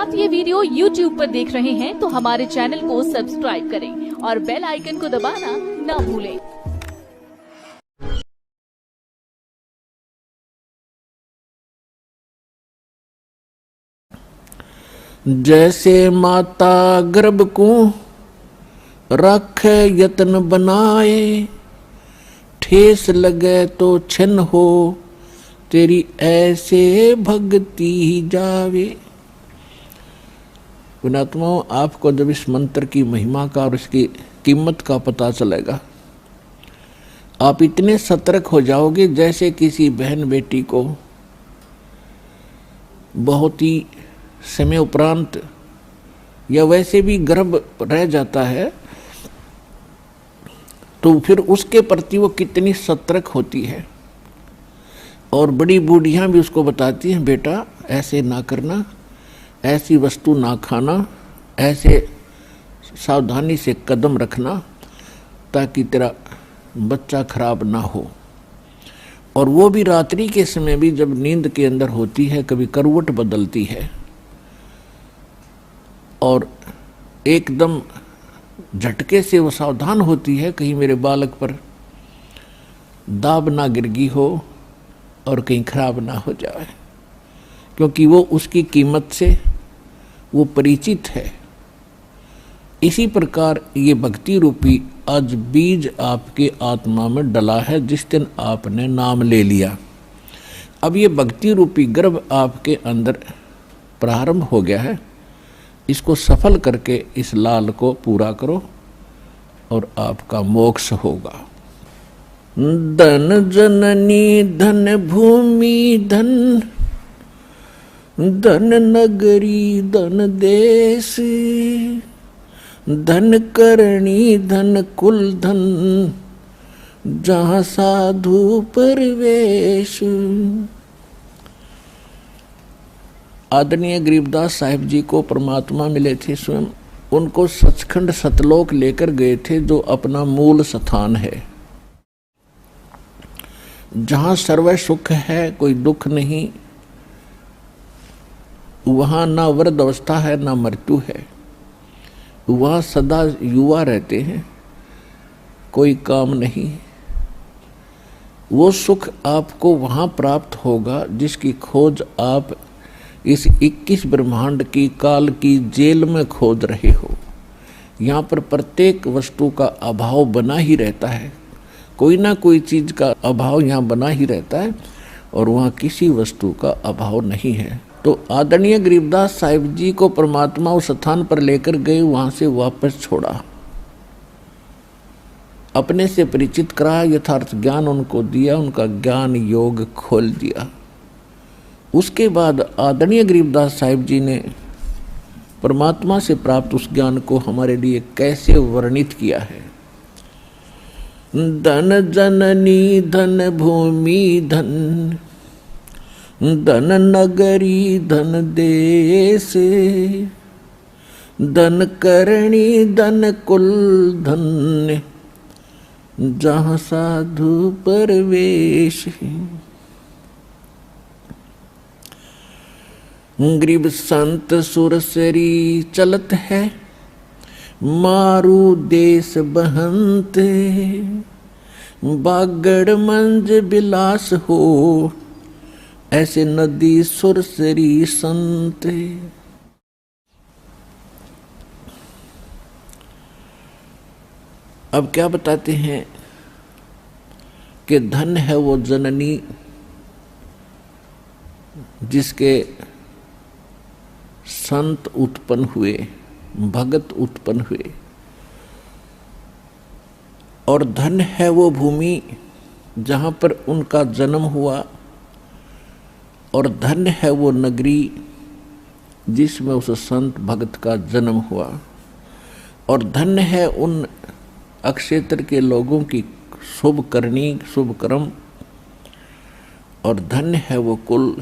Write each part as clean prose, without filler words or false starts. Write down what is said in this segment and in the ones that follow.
आप ये video YouTube पर देख रहे हैं तो हमारे चैनल को सब्सक्राइब करें और बेल आइकन को दबाना ना भूलें। जैसे माता गर्भ को रखे यत्न बनाए, ठेस लगे तो छिन्न हो तेरी ऐसे भक्ति जावे। गुणात्माओं, आपको जब इस मंत्र की महिमा का और इसकी कीमत का पता चलेगा, आप इतने सतर्क हो जाओगे जैसे किसी बहन बेटी को बहुत ही समय उपरांत या वैसे भी गर्भ रह जाता है तो फिर उसके प्रति वो कितनी सतर्क होती है। और बड़ी बूढ़ियां भी उसको बताती हैं, बेटा ऐसे ना करना, ऐसी वस्तु ना खाना, ऐसे सावधानी से कदम रखना ताकि तेरा बच्चा खराब ना हो। और वो भी रात्रि के समय भी जब नींद के अंदर होती है, कभी करवट बदलती है और एकदम झटके से वो सावधान होती है कहीं मेरे बालक पर दाब ना गिरगी हो और कहीं खराब ना हो जाए, क्योंकि वो उसकी कीमत से वो परिचित है। इसी प्रकार ये भक्ति रूपी आज बीज आपके आत्मा में डला है जिस दिन आपने नाम ले लिया। अब ये भक्ति रूपी गर्भ आपके अंदर प्रारंभ हो गया है, इसको सफल करके इस लाल को पूरा करो और आपका मोक्ष होगा। धन जननी धन भूमि धन, धन नगरी धन देश, धन करणी धन कुल धन, जहाँ साधु परवेश। आदरणीय गरीबदास साहिब जी को परमात्मा मिले थे स्वयं, उनको सचखंड सतलोक लेकर गए थे जो अपना मूल स्थान है, जहाँ सर्व सुख है, कोई दुख नहीं, वहाँ ना वृद्ध अवस्था है ना मृत्यु है, वहाँ सदा युवा रहते हैं, कोई काम नहीं। वो सुख आपको वहाँ प्राप्त होगा जिसकी खोज आप इस 21 ब्रह्मांड की काल की जेल में खोज रहे हो। यहाँ पर प्रत्येक वस्तु का अभाव बना ही रहता है, कोई ना कोई चीज़ का अभाव यहाँ बना ही रहता है और वहाँ किसी वस्तु का अभाव नहीं है। तो आदरणीय गरीबदास साहिब जी को परमात्मा उस स्थान पर लेकर गए, वहाँ से वापस छोड़ा, अपने से परिचित करा, यथार्थ ज्ञान उनको दिया, उनका ज्ञान योग खोल दिया। उसके बाद आदरणीय गरीबदास साहिब जी ने परमात्मा से प्राप्त उस ज्ञान को हमारे लिए कैसे वर्णित किया है। धन जननी धन भूमि धन, धन नगरी धन देश, धन करणी धन कुल धन, जहाँ साधु परवेश। गरीब संत सुरसरी चलत है, मारू देश बहंत, बागड़ मंज बिलास हो, ऐसे नदी सुरसरी संत। अब क्या बताते हैं कि धन है वो जननी जिसके संत उत्पन्न हुए, भगत उत्पन्न हुए, और धन है वो भूमि जहाँ पर उनका जन्म हुआ, और धन है वो नगरी जिसमें उस संत भगत का जन्म हुआ, और धन है उन अक्षेत्र के लोगों की शुभ करनी शुभ कर्म, और धन है वो कुल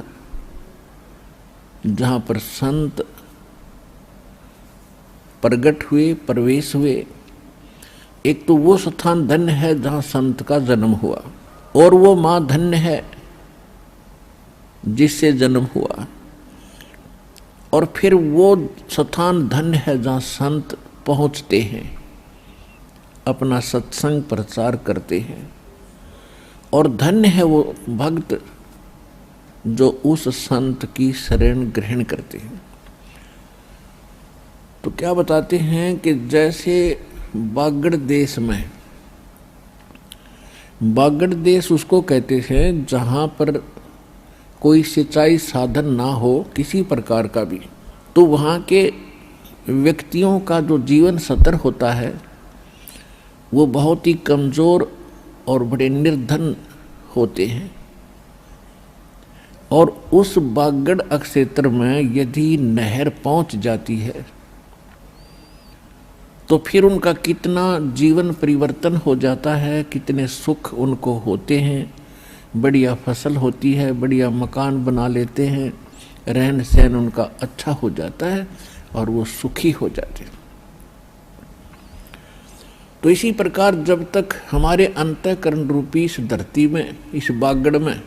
जहाँ पर संत प्रगट हुए, प्रवेश हुए। एक तो वो स्थान धन्य है जहाँ संत का जन्म हुआ, और वो माँ धन्य है जिससे जन्म हुआ। और फिर वो स्थान धन्य है जहाँ संत पहुँचते हैं, अपना सत्संग प्रचार करते हैं। और धन्य है वो भक्त जो उस संत की शरण ग्रहण करते हैं। तो क्या बताते हैं कि जैसे बागड़ देश में, बागड़ देश उसको कहते हैं जहाँ पर कोई सिंचाई साधन ना हो किसी प्रकार का भी, तो वहाँ के व्यक्तियों का जो जीवन स्तर होता है वो बहुत ही कमज़ोर और बड़े निर्धन होते हैं। और उस बागड़ क्षेत्र में यदि नहर पहुँच जाती है तो फिर उनका कितना जीवन परिवर्तन हो जाता है, कितने सुख उनको होते हैं। बढ़िया फसल होती है, बढ़िया मकान बना लेते हैं, रहन सहन उनका अच्छा हो जाता है और वो सुखी हो जाते हैं। तो इसी प्रकार जब तक हमारे अंतःकरण रूपी इस धरती में, इस बागड़ में,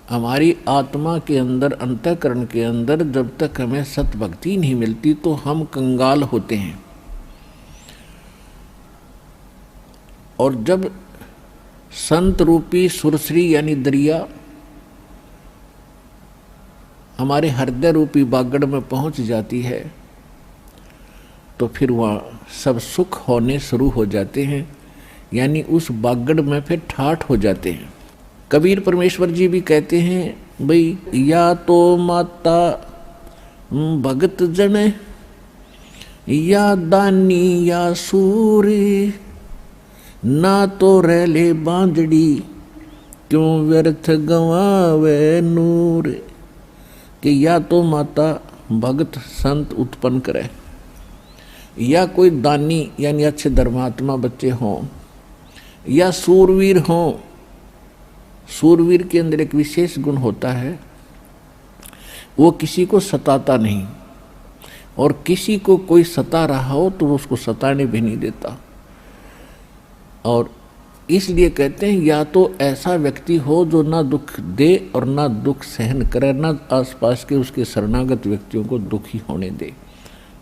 हमारी आत्मा के अंदर, अंतःकरण के अंदर जब तक हमें सतभक्ति नहीं मिलती तो हम कंगाल होते हैं। और जब संत रूपी सुरसरी यानी दरिया हमारे हृदय रूपी बागड़ में पहुंच जाती है तो फिर वहाँ सब सुख होने शुरू हो जाते हैं, यानी उस बागड़ में फिर ठाठ हो जाते हैं। कबीर परमेश्वर जी भी कहते हैं भाई, या तो माता भगत जन, या दानी या सूरी, ना तो रह ले बांजड़ी, क्यों व्यर्थ गंवावे नूर। कि या तो माता भगत संत उत्पन्न करे, या कोई दानी यानी अच्छे धर्मात्मा बच्चे हों, या सूरवीर हों। सूरवीर के अंदर एक विशेष गुण होता है, वो किसी को सताता नहीं, और किसी को कोई सता रहा हो तो वो उसको सताने भी नहीं देता। और इसलिए कहते हैं या तो ऐसा व्यक्ति हो जो ना दुख दे और ना दुख सहन करे, ना आसपास के उसके शरणागत व्यक्तियों को दुखी होने दे,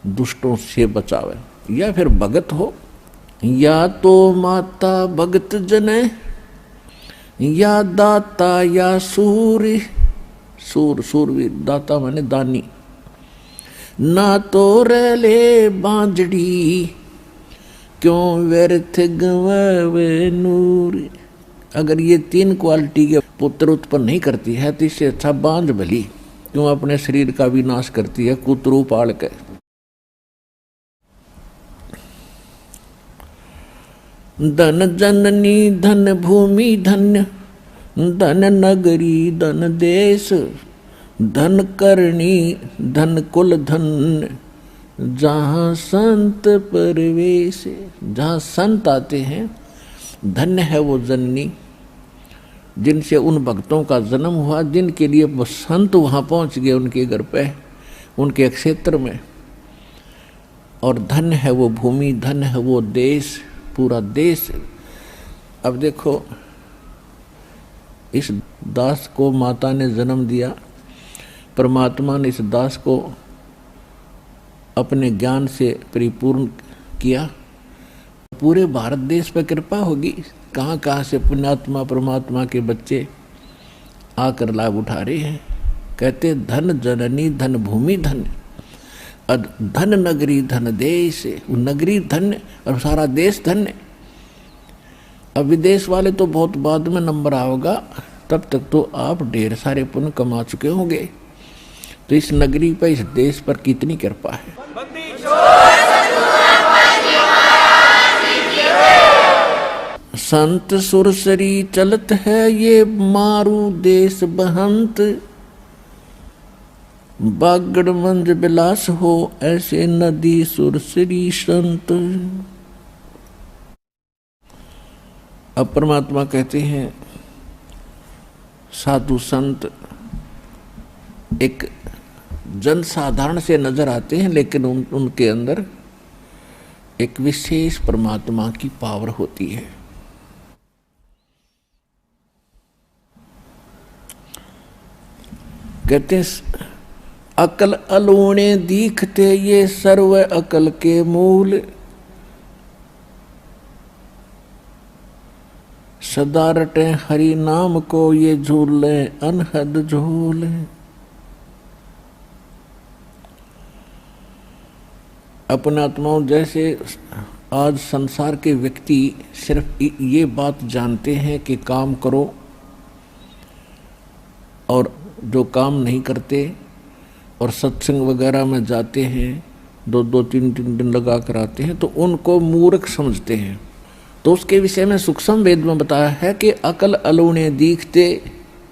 दुष्टों से बचावे। या फिर भगत हो, या तो माता भगत जन, या दाता या सूर। सूरवीर, दाता माने दानी। ना तो रह ले बांजड़ी, क्यों व्यर्थ गंवावे नूर। अगर ये तीन क्वालिटी के पुत्र उत्पन्न नहीं करती है तो इससे अच्छा बांझ भली क्यों अपने शरीर का विनाश करती है कुतरू पाल के। धन जननी धन भूमि धन्य, धन नगरी धन देश, धन करणी धन कुल धन, जहाँ संत परवेश। जहाँ संत आते हैं धन्य है वो जननी जिनसे उन भक्तों का जन्म हुआ, जिनके लिए वो संत वहाँ पहुँच गए उनके घर पे, उनके क्षेत्र में। और धन्य है वो भूमि, धन्य है वो देश, पूरा देश। अब देखो, इस दास को माता ने जन्म दिया, परमात्मा ने इस दास को अपने ज्ञान से परिपूर्ण किया। पूरे भारत देश पर कृपा होगी, कहाँ कहाँ से पुण्यात्मा परमात्मा के बच्चे आकर लाभ उठा रहे हैं। कहते धन जननी धन भूमि धन, धन नगरी धन देश। नगरी धन्य और सारा देश धन्य। अब विदेश वाले तो बहुत बाद में नंबर आओगा, तब तक तो आप ढेर सारे पुण्य कमा चुके होंगे। तो इस नगरी पर, इस देश पर कितनी कृपा है। संत सुरसरी चलत है ये मारू देश बहंत, बागड़ मंज बिलास हो ऐसे नदी सुरसरी संत। अब परमात्मा कहते हैं साधु संत एक जनसाधारण से नजर आते हैं, लेकिन उनके अंदर एक विशेष परमात्मा की पावर होती है। कहते हैं अकल अलूणे दीखते ये सर्व अकल के मूल, सदा रटे हरि नाम को ये झूले अनहद झूले। अपने आत्माओं जैसे आज संसार के व्यक्ति सिर्फ ये बात जानते हैं कि काम करो, और जो काम नहीं करते और सत्संग वगैरह में जाते हैं, 2-2 3-3 दिन लगा कर आते हैं, तो उनको मूर्ख समझते हैं। तो उसके विषय में सूक्ष्म वेद में बताया है कि अकल अलूणे दीखते,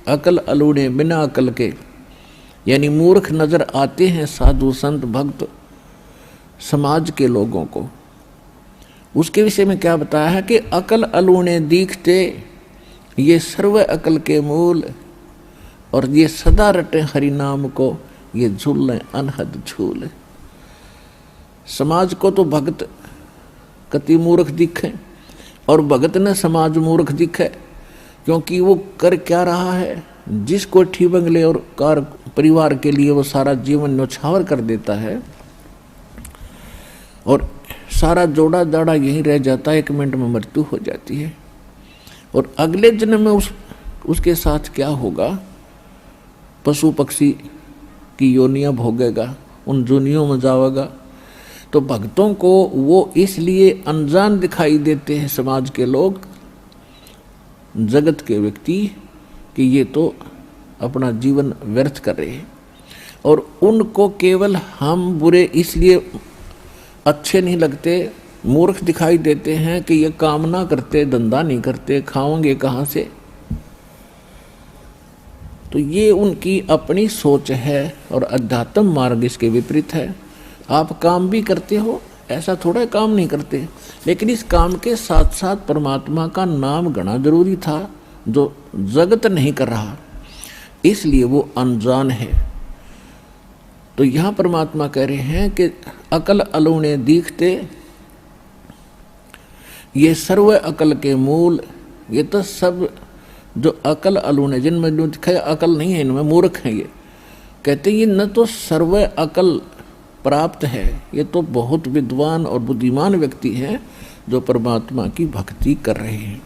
अकल अलूणे बिना अकल के, यानी मूर्ख नजर आते हैं साधु संत भक्त समाज के लोगों को। उसके विषय में क्या बताया है कि अकल अलूणे दीखते ये सर्व अकल के मूल, और ये सदा रटे हरि नाम को ये झूले अनहद झूले। समाज को तो भक्त कति मूर्ख दिखे और भगत ने समाज मूर्ख दिखे, क्योंकि वो कर क्या रहा है, जिस कोठी बंगले और कार परिवार के लिए वो सारा जीवन न्यौछावर कर देता है और सारा जोड़ा दाड़ा यहीं रह जाता है, 1 मिनट में मृत्यु हो जाती है। और अगले जन्म में उसके साथ क्या होगा, पशु पक्षी की योनियां भोगेगा, उन जोनियों में जाएगा। तो भक्तों को वो इसलिए अनजान दिखाई देते हैं समाज के लोग, जगत के व्यक्ति, कि ये तो अपना जीवन व्यर्थ कर रहे हैं। और उनको केवल हम बुरे इसलिए अच्छे नहीं लगते, मूर्ख दिखाई देते हैं कि ये काम ना करते, धंधा नहीं करते, खाओगे कहाँ से। तो ये उनकी अपनी सोच है और अध्यात्म मार्ग इसके विपरीत है। आप काम भी करते हो, ऐसा थोड़ा काम नहीं करते, लेकिन इस काम के साथ साथ परमात्मा का नाम गणा जरूरी था, जो जगत नहीं कर रहा, इसलिए वो अनजान है। तो यहाँ परमात्मा कह रहे हैं कि अकल अलूणे दीखते ये सर्व अकल के मूल। ये तो सब जो अकल अलूणे, जिनमें जो दिखाया अकल नहीं है, इनमें मूर्ख हैं। ये कहते ये न तो सर्व अकल प्राप्त है, ये तो बहुत विद्वान और बुद्धिमान व्यक्ति हैं जो परमात्मा की भक्ति कर रहे हैं।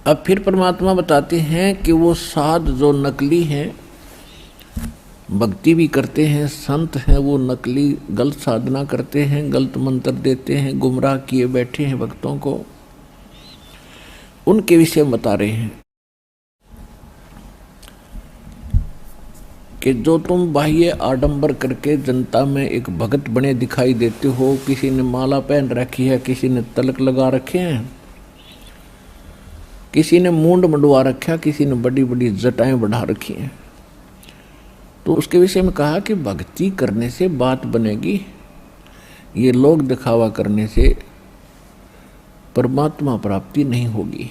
अब फिर परमात्मा बताते हैं कि वो साध जो नकली हैं, भक्ति भी करते हैं, संत हैं, वो नकली गलत साधना करते हैं, गलत मंत्र देते हैं, गुमराह किए बैठे हैं भक्तों को, उनके विषय में बता रहे हैं कि जो तुम बाह्य आडंबर करके जनता में एक भगत बने दिखाई देते हो, किसी ने माला पहन रखी है, किसी ने तलक लगा रखे हैं, किसी ने मूंड मंडवा रखा, किसी ने बड़ी बड़ी जटाएं बढ़ा रखी हैं, तो उसके विषय में कहा कि भक्ति करने से बात बनेगी, ये लोग दिखावा करने से परमात्मा प्राप्ति नहीं होगी।